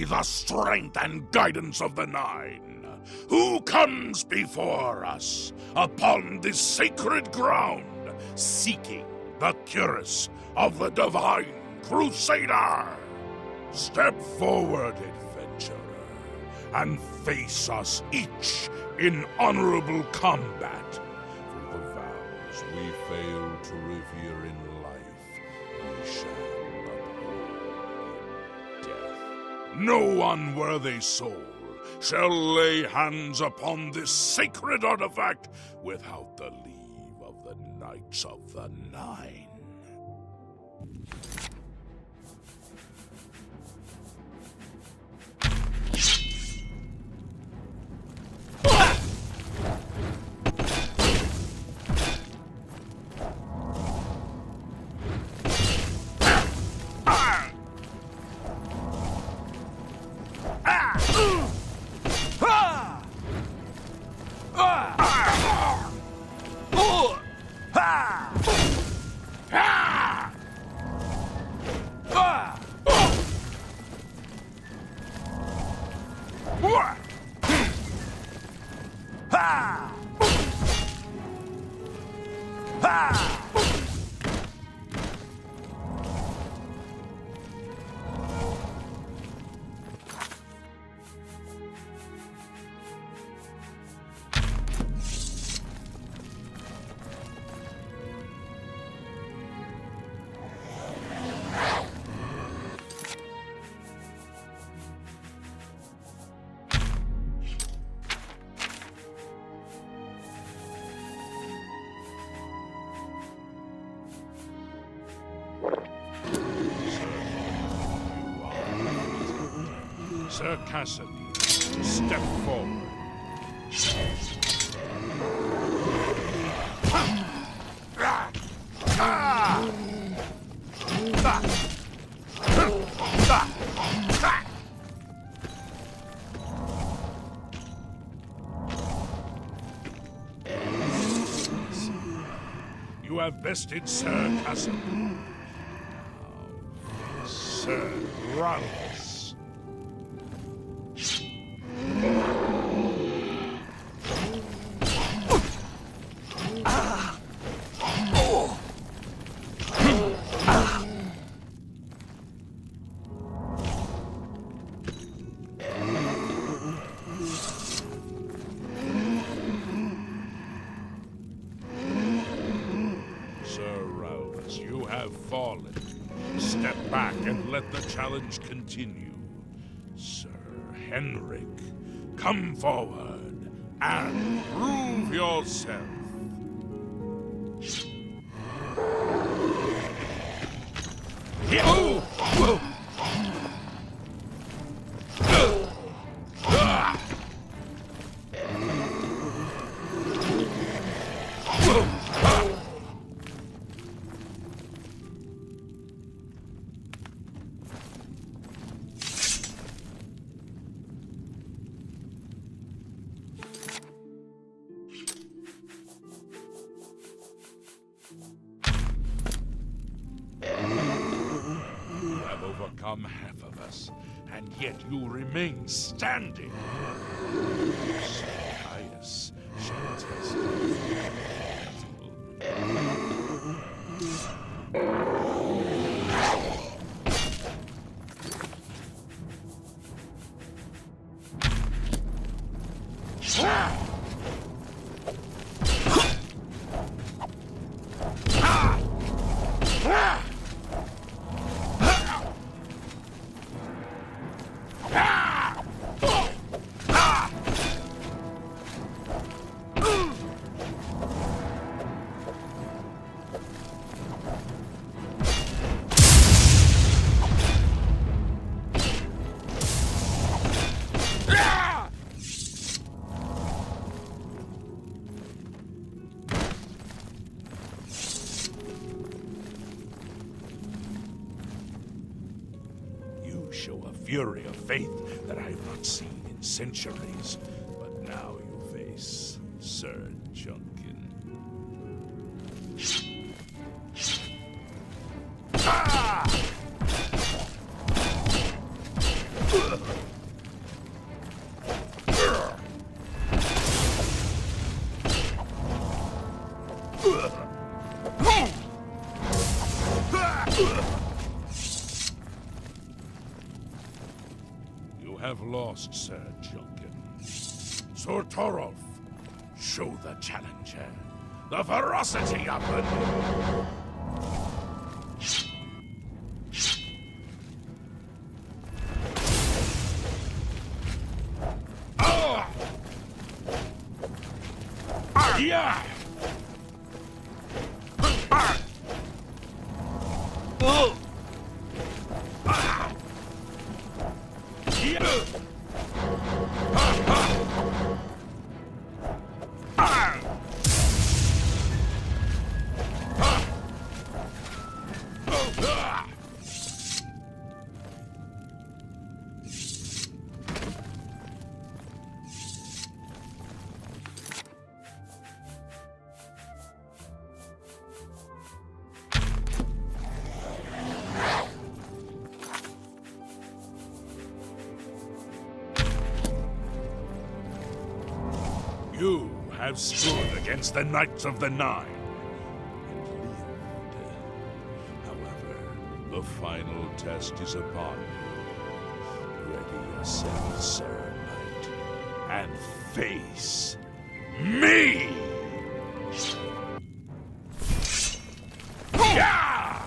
the strength and guidance of the Nine. Who comes before us upon this sacred ground, seeking the cuirass of the Divine Crusader? Step forward, adventurer, and face us each in honorable combat. For the vows we fail to revere in life, we shall uphold in death. No unworthy soul shall lay hands upon this sacred artifact without the leave of the Knights of the Nine. Sir Cassidy, step forward. You have bested Sir Cassidy. Sir Ralphus. You have fallen. Step back and let the challenge continue. Sir Henrik, come forward and prove yourself. Overcome half of us, and yet you remain standing. Sir Caius shall test show a fury of faith that I have not seen in centuries. But now you face Sir Junkin. Ah! You have lost, Sir Junkin. Sir Torolf, show the challenger the ferocity of the new. Yeah! You have stood against the Knights of the Nine and lived. However, the final test is upon you. Ready yourself, Sir Knight, and face me! Yeah!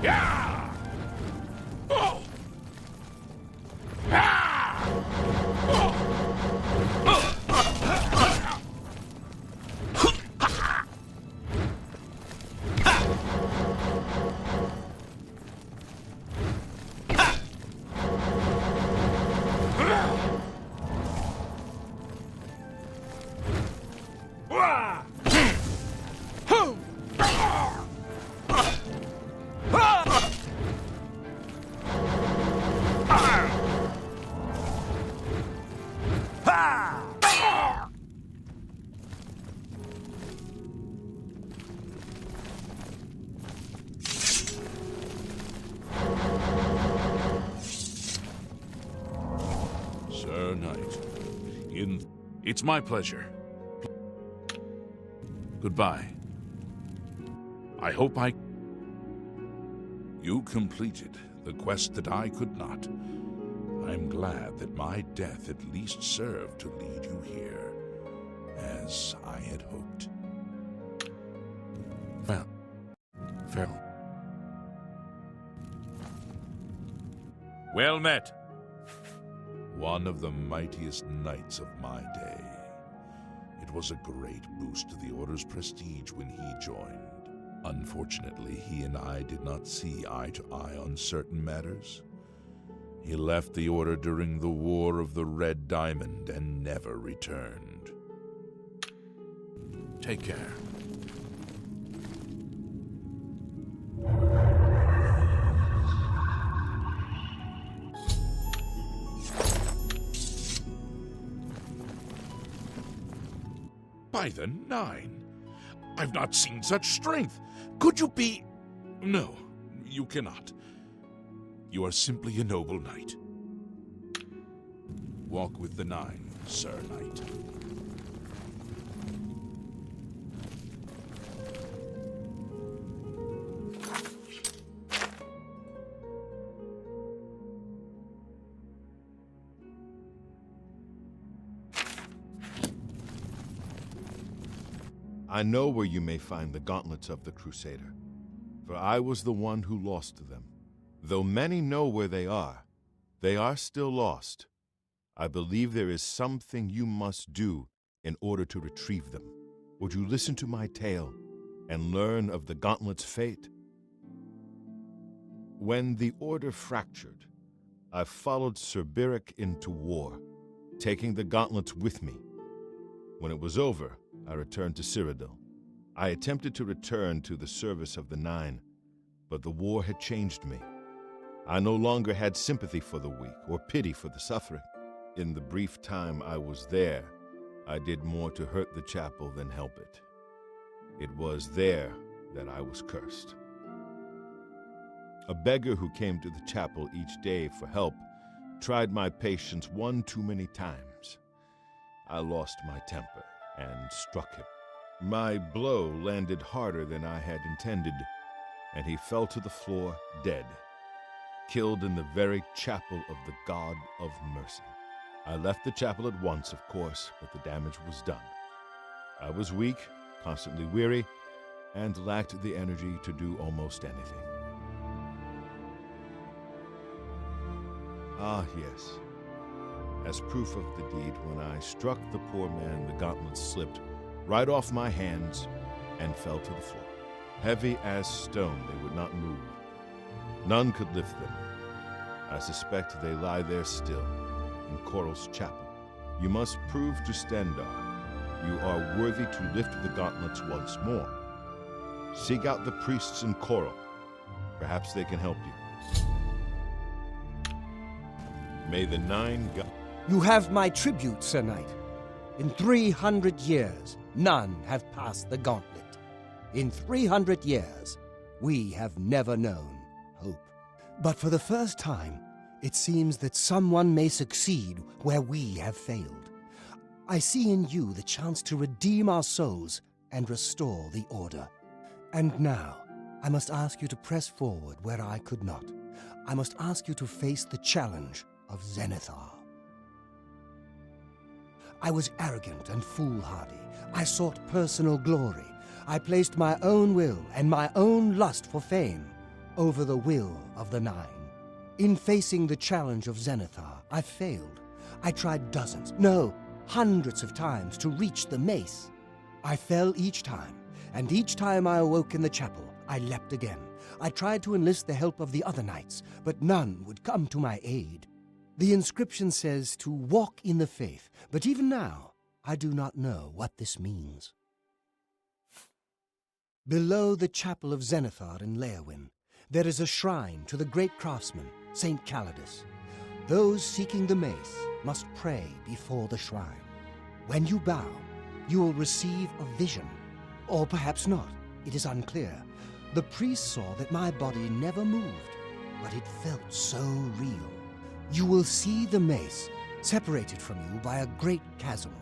Yeah! Sir Knight, it's my pleasure. Goodbye. I hope You completed the quest that I could not. I'm glad that my death at least served to lead you here, as I had hoped. Farewell. Well met. One of the mightiest knights of my day. It was a great boost to the Order's prestige when he joined. Unfortunately, he and I did not see eye to eye on certain matters. He left the Order during the War of the Red Diamond and never returned. Take care. By the Nine! I've not seen such strength! Could you be... No, you cannot. You are simply a noble knight. Walk with the Nine, Sir Knight. I know where you may find the gauntlets of the Crusader, for I was the one who lost them. Though many know where they are still lost. I believe there is something you must do in order to retrieve them. Would you listen to my tale and learn of the gauntlet's fate? When the Order fractured, I followed Sir Baird into war, taking the gauntlets with me. When it was over, I returned to Cyrodiil. I attempted to return to the service of the Nine, but the war had changed me. I no longer had sympathy for the weak or pity for the suffering. In the brief time I was there, I did more to hurt the chapel than help it. It was there that I was cursed. A beggar who came to the chapel each day for help tried my patience one too many times. I lost my temper and struck him. My blow landed harder than I had intended, and he fell to the floor dead, killed in the very chapel of the God of mercy. I left the chapel at once, of course, but the damage was done. I was weak, constantly weary, and lacked the energy to do almost anything. Ah, yes. As proof of the deed, when I struck the poor man, the gauntlets slipped right off my hands and fell to the floor. Heavy as stone, they would not move. None could lift them. I suspect they lie there still, in Coral's chapel. You must prove to Stendarr you are worthy to lift the gauntlets once more. Seek out the priests in Coral. Perhaps they can help you. May the Nine You have my tribute, Sir Knight. In 300 years, none have passed the gauntlet. In 300 years, we have never known hope. But for the first time, it seems that someone may succeed where we have failed. I see in you the chance to redeem our souls and restore the Order. And now, I must ask you to press forward where I could not. I must ask you to face the challenge of Zenithar. I was arrogant and foolhardy. I sought personal glory. I placed my own will and my own lust for fame over the will of the Nine. In facing the challenge of Zenithar, I failed. I tried dozens, no, hundreds of times to reach the mace. I fell each time, and each time I awoke in the chapel, I leapt again. I tried to enlist the help of the other knights, but none would come to my aid. The inscription says to walk in the faith, but even now, I do not know what this means. Below the chapel of Zenithar in Leowyn, there is a shrine to the great craftsman, Saint Calidus. Those seeking the mace must pray before the shrine. When you bow, you will receive a vision. Or perhaps not, it is unclear. The priest saw that my body never moved, but it felt so real. You will see the mace separated from you by a great chasm.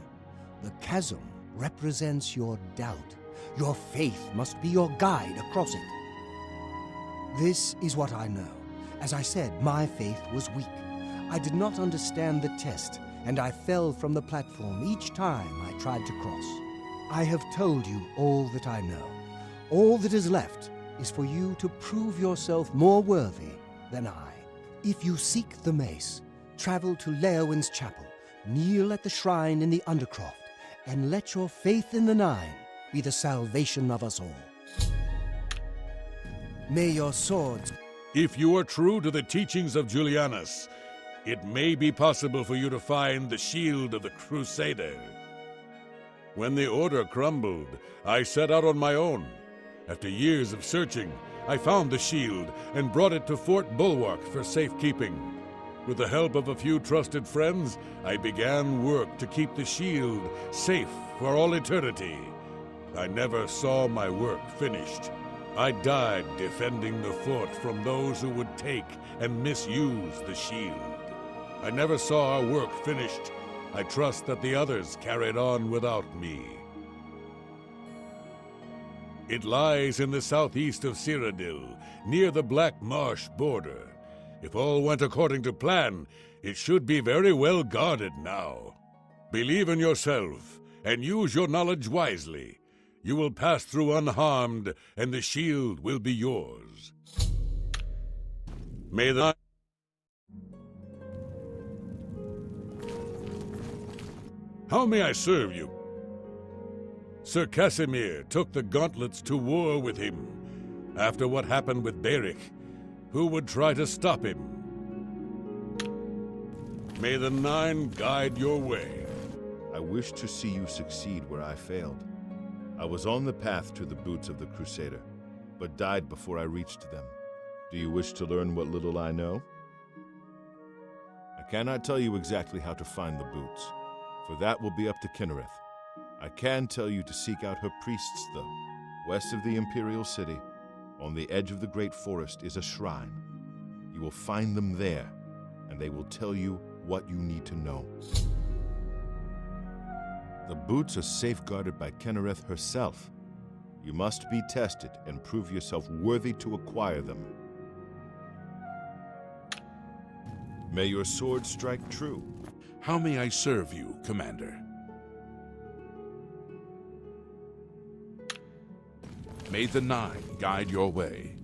The chasm represents your doubt. Your faith must be your guide across it. This is what I know. As I said, my faith was weak. I did not understand the test, and I fell from the platform each time I tried to cross. I have told you all that I know. All that is left is for you to prove yourself more worthy than I. If you seek the mace, travel to Leowyn's chapel, kneel at the shrine in the Undercroft, and let your faith in the Nine be the salvation of us all. May your swords... If you are true to the teachings of Julianus, it may be possible for you to find the shield of the Crusader. When the Order crumbled, I set out on my own. After years of searching, I found the shield and brought it to Fort Bulwark for safekeeping. With the help of a few trusted friends, I began work to keep the shield safe for all eternity. I never saw my work finished. I died defending the fort from those who would take and misuse the shield. I never saw our work finished. I trust that the others carried on without me. It lies in the southeast of Cyrodiil, near the Black Marsh border. If all went according to plan, it should be very well guarded now. Believe in yourself, and use your knowledge wisely. You will pass through unharmed, and the shield will be yours. May the... How may I serve you? Sir Casimir took the gauntlets to war with him. After what happened with Baird, who would try to stop him? May the Nine guide your way. I wish to see you succeed where I failed. I was on the path to the boots of the Crusader, but died before I reached them. Do you wish to learn what little I know? I cannot tell you exactly how to find the boots, for that will be up to Kinnereth. I can tell you to seek out her priests, though. West of the Imperial City, on the edge of the Great Forest, is a shrine. You will find them there, and they will tell you what you need to know. The boots are safeguarded by Kinnereth herself. You must be tested and prove yourself worthy to acquire them. May your sword strike true. How may I serve you, Commander? May the Nine guide your way.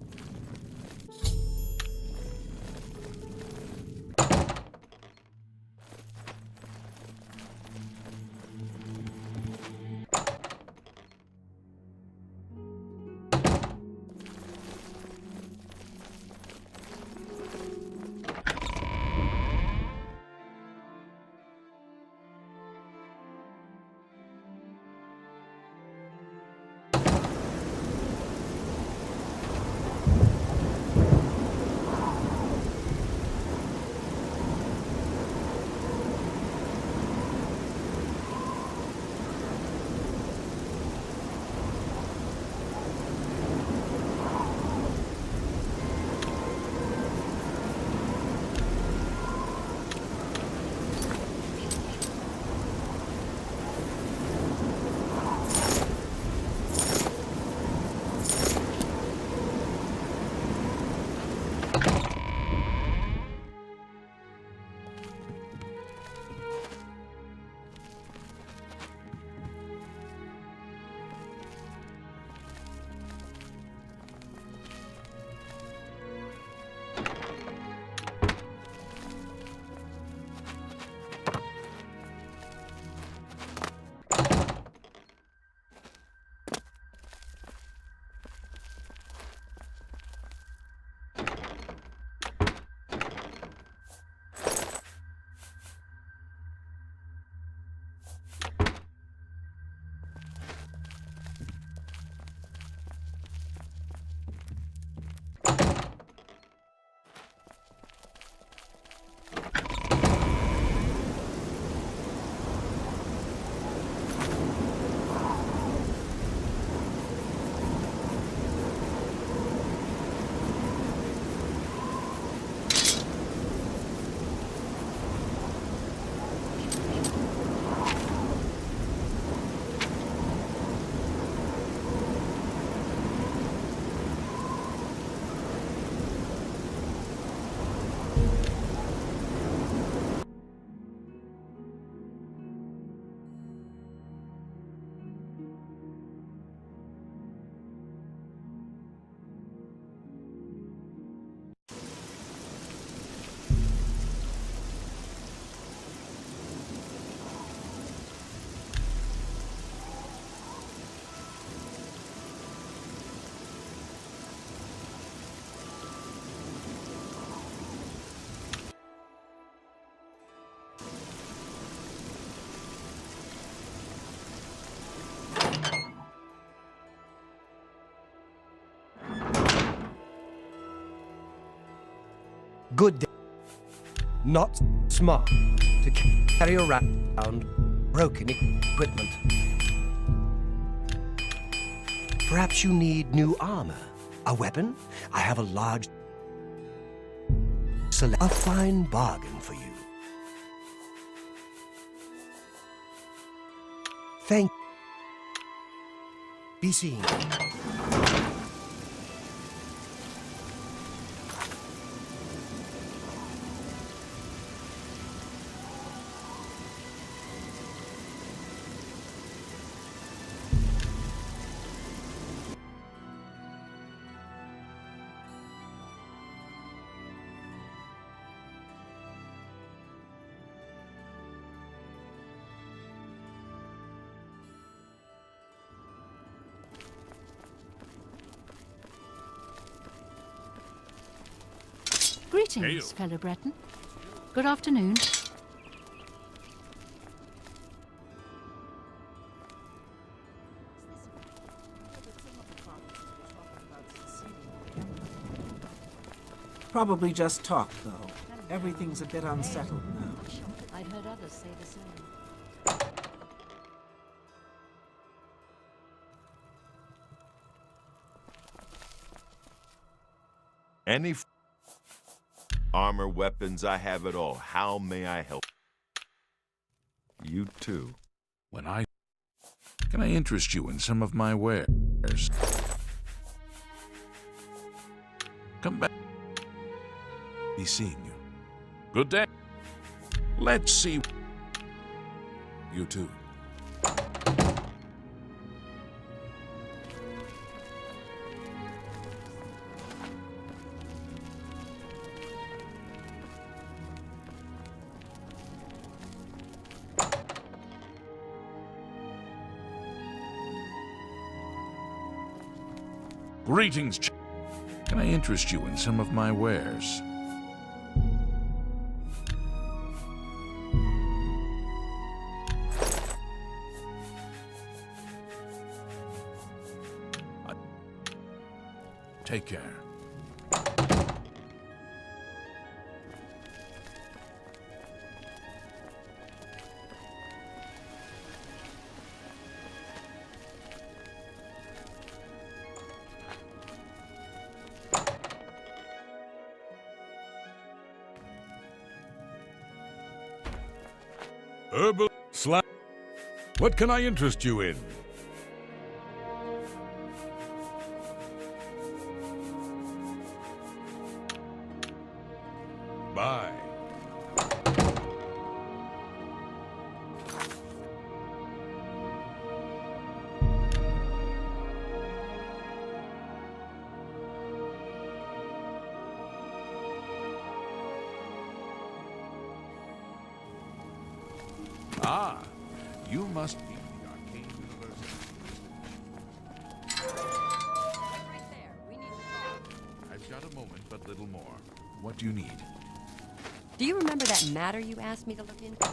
Good day. Not smart to carry around broken equipment. Perhaps you need new armor, a weapon. I have a large a fine bargain for you. Thank you. Be seen. Greetings, fellow Breton. Good afternoon. Probably just talk, though. Everything's a bit unsettled now. Any armor, weapons, I have it all. How may I help? You too. Can I interest you in some of my wares? Come back. Be seeing you. Good day. Let's see. You too. Greetings. Can I interest you in some of my wares? Take care. Herbal slap. What can I interest you in? Bye. Ah, you must be the Arcane University. Right there. We need to talk. I've got a moment, but little more. What do you need? Do you remember that matter you asked me to look into?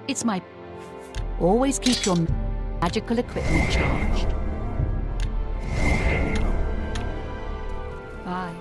It's my... Always keep your magical equipment charged. Bye.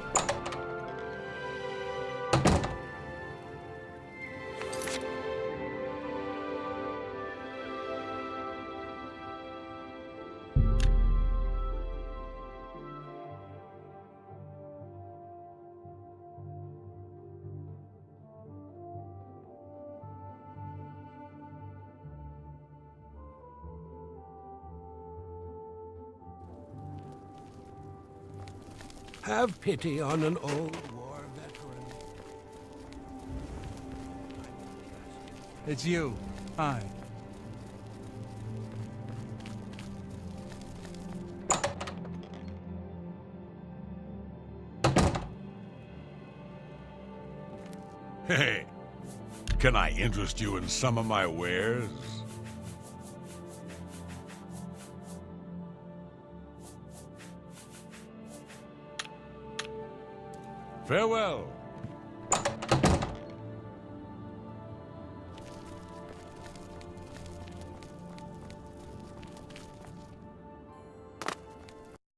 Have pity on an old war veteran. It's you. Hi. Hey, can I interest you in some of my wares? Farewell.